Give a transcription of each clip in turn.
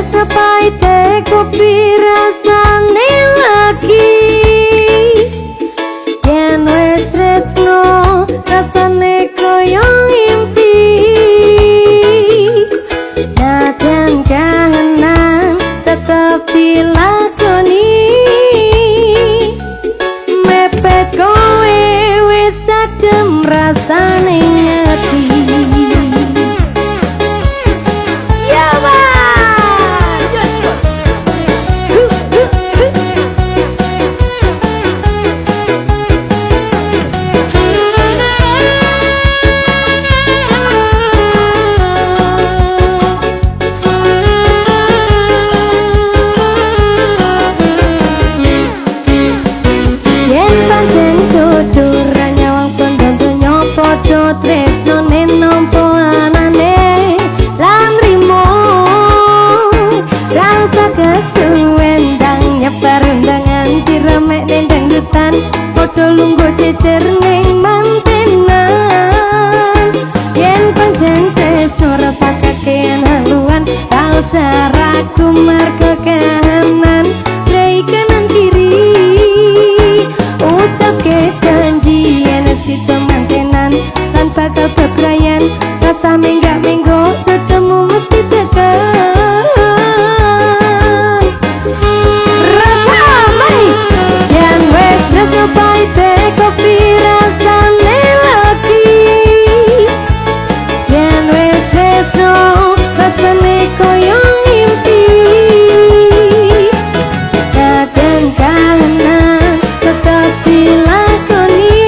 tresno pahite kopi rasane lagi yen wis tresno rasane koyo impi nadyan kahanan tetep dilakoni mepet kowe wis adem rasane ngati. Tresno nenompo anane lan rimo rasa kesuwen dang nyebar undangan diremek dendang dutan podo lungguh jejer ning mantenan yen pancen tresno rasa kakean haluan tau saraku margo kahanan rei kanan kiri ucap ke janji yen si temantenan bakal bebrayan rasa menggak-menggok jodohmu mesti tekan rasa manis yang wes tresno pahite kopi rasane lagi yang wes tresno rasane koyo mimpi kadang kahanan tetap dilakoni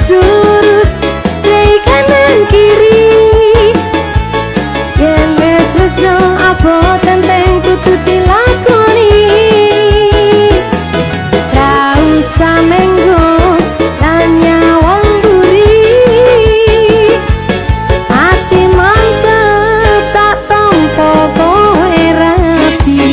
lurus dari kanan kiri yen wis tresno apa tenteng kudu dilakoni ra usah menggo lan nyawang buri ati mantep tak tampa kowe rapi.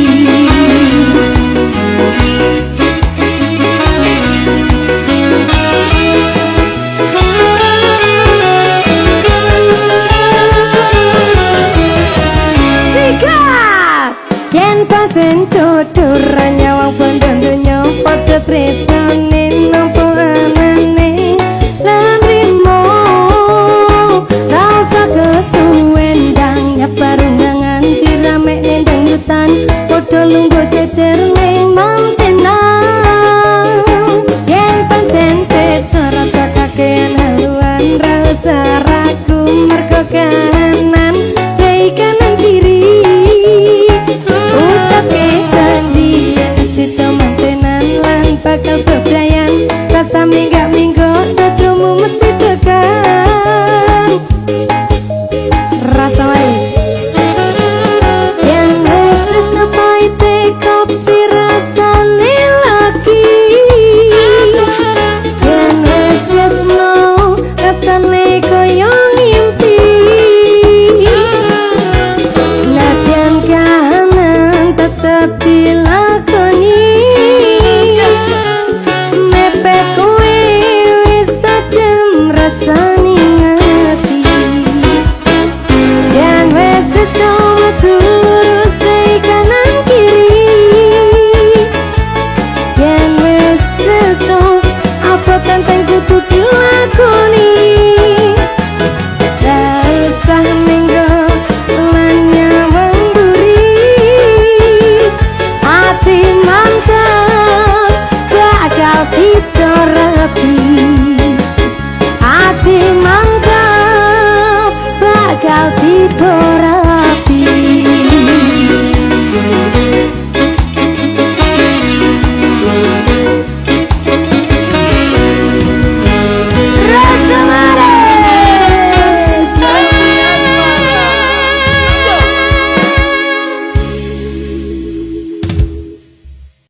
Yen pancen jodoh ra nyawang bondo donya padha tresnane nampa anane lan rimo rasa kesuwen dang nyebar undangan diramek ning dangdutan padha